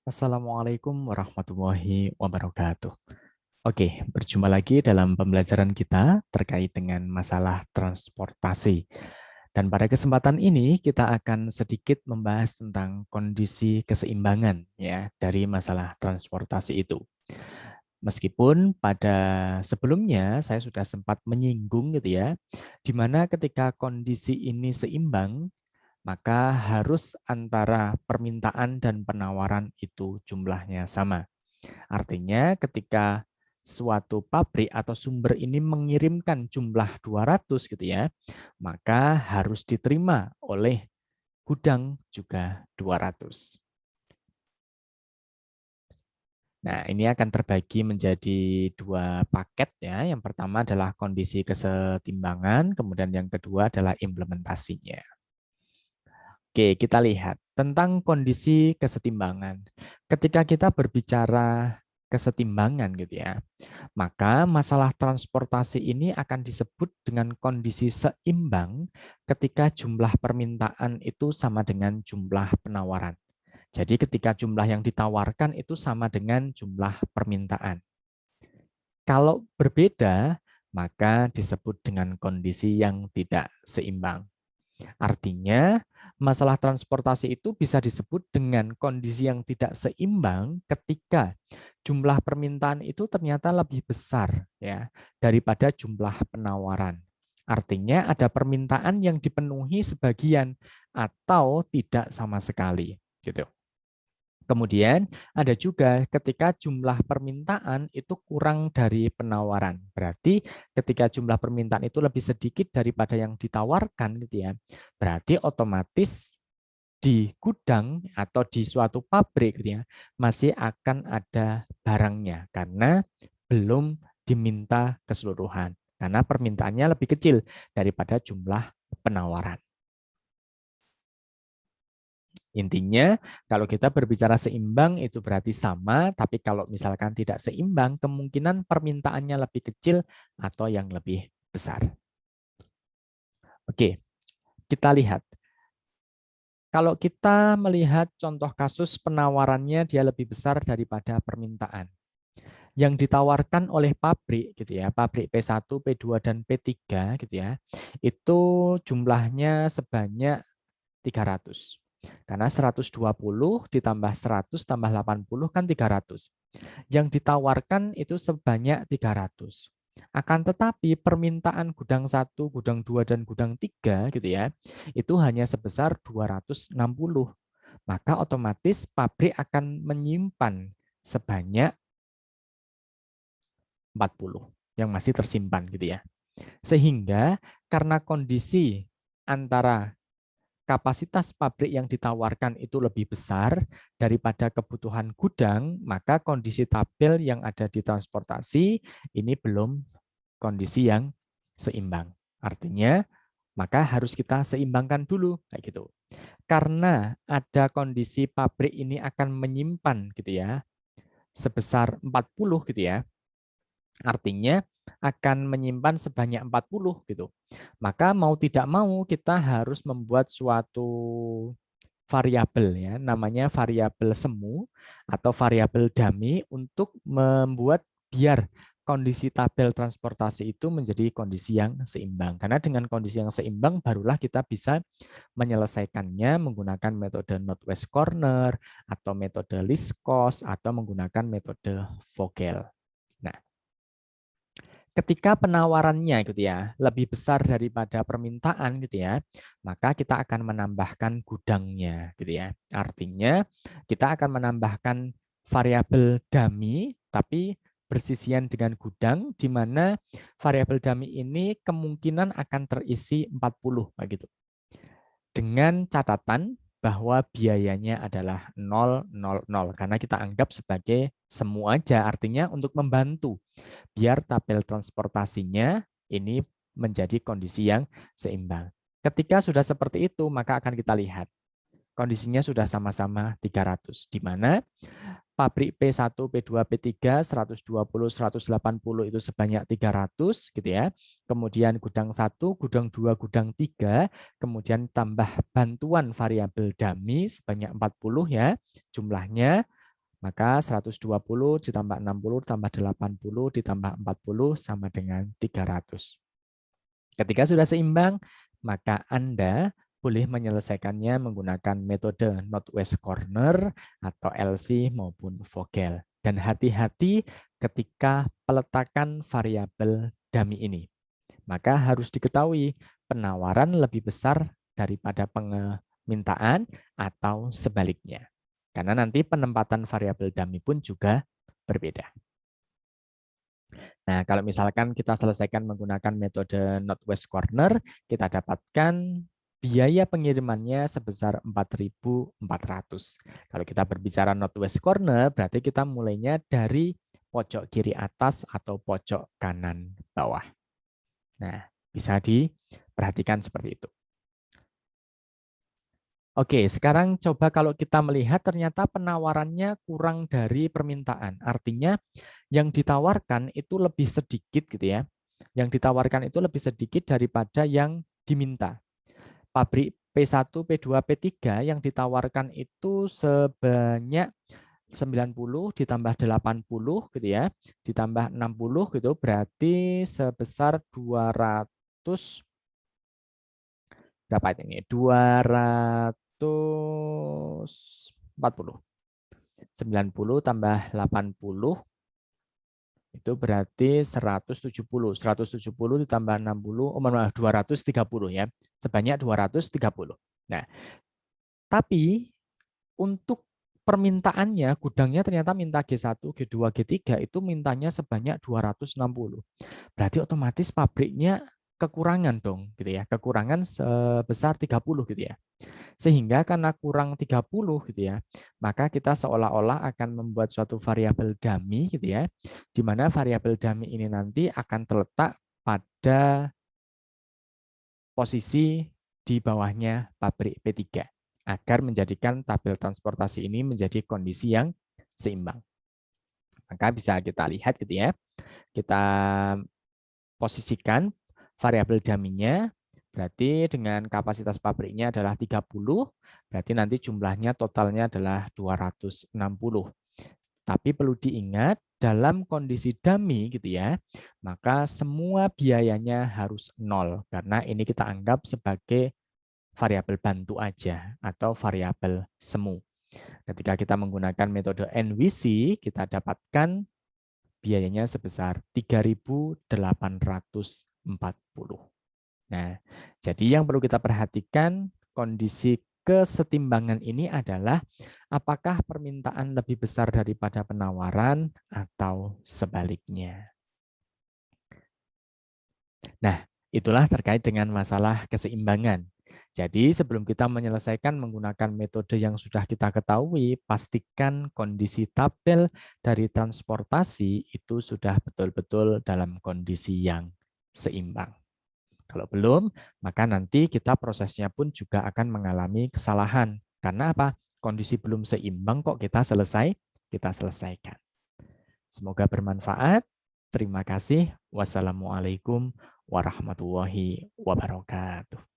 Assalamualaikum warahmatullahi wabarakatuh. Oke, berjumpa lagi dalam pembelajaran kita terkait dengan masalah transportasi. Dan pada kesempatan ini kita akan sedikit membahas tentang kondisi keseimbangan ya dari masalah transportasi itu. Meskipun pada sebelumnya saya sudah sempat menyinggung gitu ya, di mana ketika kondisi ini seimbang, maka harus antara permintaan dan penawaran itu jumlahnya sama. Artinya ketika suatu pabrik atau sumber ini mengirimkan jumlah 200 gitu ya, maka harus diterima oleh gudang juga 200. Nah, ini akan terbagi menjadi dua paket ya. Yang pertama adalah kondisi kesetimbangan, kemudian yang kedua adalah implementasinya. Oke, kita lihat tentang kondisi kesetimbangan. Ketika kita berbicara kesetimbangan gitu ya, maka masalah transportasi ini akan disebut dengan kondisi seimbang ketika jumlah permintaan itu sama dengan jumlah penawaran. Jadi ketika jumlah yang ditawarkan itu sama dengan jumlah permintaan. Kalau berbeda, maka disebut dengan kondisi yang tidak seimbang. Artinya, masalah transportasi itu bisa disebut dengan kondisi yang tidak seimbang ketika jumlah permintaan itu ternyata lebih besar ya daripada jumlah penawaran. Artinya ada permintaan yang dipenuhi sebagian atau tidak sama sekali gitu. Kemudian ada juga ketika jumlah permintaan itu kurang dari penawaran. Berarti ketika jumlah permintaan itu lebih sedikit daripada yang ditawarkan gitu ya. Berarti otomatis di gudang atau di suatu pabrik gitu ya, masih akan ada barangnya karena belum diminta keseluruhan. Karena permintaannya lebih kecil daripada jumlah penawaran. Intinya, kalau kita berbicara seimbang itu berarti sama, tapi kalau misalkan tidak seimbang, kemungkinan permintaannya lebih kecil atau yang lebih besar. Oke, kita lihat. Kalau kita melihat contoh kasus penawarannya dia lebih besar daripada permintaan. Yang ditawarkan oleh pabrik gitu ya, pabrik P1, P2 dan P3 gitu ya. Itu jumlahnya sebanyak 300. Karena 120 ditambah 100 tambah 80 kan 300. Yang ditawarkan itu sebanyak 300. Akan tetapi permintaan gudang 1, gudang 2 dan gudang 3 gitu ya, itu hanya sebesar 260. Maka otomatis pabrik akan menyimpan sebanyak 40 yang masih tersimpan gitu ya. Sehingga karena kondisi antara kapasitas pabrik yang ditawarkan itu lebih besar daripada kebutuhan gudang, maka kondisi tabel yang ada di transportasi ini belum kondisi yang seimbang. Artinya, maka harus kita seimbangkan dulu kayak gitu. Karena ada kondisi pabrik ini akan menyimpan gitu ya, sebesar 40 gitu ya. Artinya akan menyimpan sebanyak 40 gitu. Maka mau tidak mau kita harus membuat suatu variabel ya, namanya variabel semu atau variabel dummy untuk membuat biar kondisi tabel transportasi itu menjadi kondisi yang seimbang. Karena dengan kondisi yang seimbang barulah kita bisa menyelesaikannya menggunakan metode northwest corner atau metode least cost atau menggunakan metode Vogel. Nah, ketika penawarannya gitu ya lebih besar daripada permintaan gitu ya, maka kita akan menambahkan gudangnya gitu ya. Artinya kita akan menambahkan variabel dummy tapi bersisian dengan gudang di mana variabel dummy ini kemungkinan akan terisi 40 gitu. Dengan catatan bahwa biayanya adalah 000 karena kita anggap sebagai semu aja, artinya untuk membantu biar tabel transportasinya ini menjadi kondisi yang seimbang. Ketika sudah seperti itu, maka akan kita lihat kondisinya sudah sama-sama 300, di mana pabrik P1, P2, P3, 120, 180 itu sebanyak 300 gitu ya. Kemudian gudang 1, gudang 2, gudang 3, kemudian tambah bantuan variabel dummy sebanyak 40 ya jumlahnya. Maka 120 ditambah 60 tambah 80 ditambah 40 sama dengan 300. Ketika sudah seimbang, maka Anda boleh menyelesaikannya menggunakan metode Northwest Corner atau LC maupun Vogel. Dan hati-hati ketika peletakan variabel dummy ini. Maka harus diketahui penawaran lebih besar daripada permintaan atau sebaliknya. Karena nanti penempatan variabel dummy pun juga berbeda. Nah, kalau misalkan kita selesaikan menggunakan metode Northwest Corner, kita dapatkan biaya pengirimannya sebesar 4.400. Kalau kita berbicara Northwest Corner, berarti kita mulainya dari pojok kiri atas atau pojok kanan bawah. Nah, bisa diperhatikan seperti itu. Oke, sekarang coba kalau kita melihat ternyata penawarannya kurang dari permintaan. Artinya yang ditawarkan itu lebih sedikit gitu ya. Yang ditawarkan itu lebih sedikit daripada yang diminta. Pabrik P1, P2, P3 yang ditawarkan itu sebanyak 90 ditambah 80 gitu ya. Ditambah 60 gitu berarti sebesar 200 berapa ini? 240. 90 tambah 80 itu berarti 170. 170 ditambah 60, oh maaf 230 ya. Sebanyak 230. Nah, tapi untuk permintaannya gudangnya ternyata minta G1, G2, G3 itu mintanya sebanyak 260. Berarti otomatis pabriknya kekurangan dong gitu ya. Kekurangan sebesar 30 gitu ya. Sehingga karena kurang 30 gitu ya, maka kita seolah-olah akan membuat suatu variabel dummy gitu ya, di mana variabel dummy ini nanti akan terletak pada posisi di bawahnya pabrik P3 agar menjadikan tabel transportasi ini menjadi kondisi yang seimbang. Maka bisa kita lihat gitu ya, kita posisikan variabel dummy-nya. Berarti dengan kapasitas pabriknya adalah 30, berarti nanti jumlahnya totalnya adalah 260. Tapi perlu diingat, dalam kondisi dummy gitu ya, maka semua biayanya harus nol. Karena ini kita anggap sebagai variabel bantu aja atau variabel semu. Ketika kita menggunakan metode NWC, kita dapatkan biayanya sebesar 3.840. Nah, jadi yang perlu kita perhatikan kondisi kesetimbangan ini adalah apakah permintaan lebih besar daripada penawaran atau sebaliknya. Nah, itulah terkait dengan masalah keseimbangan. Jadi sebelum kita menyelesaikan menggunakan metode yang sudah kita ketahui, pastikan kondisi tabel dari transportasi itu sudah betul-betul dalam kondisi yang seimbang. Kalau belum, maka nanti kita prosesnya pun juga akan mengalami kesalahan. Karena apa? Kondisi belum seimbang kok kita selesaikan. Semoga bermanfaat. Terima kasih. Wassalamualaikum warahmatullahi wabarakatuh.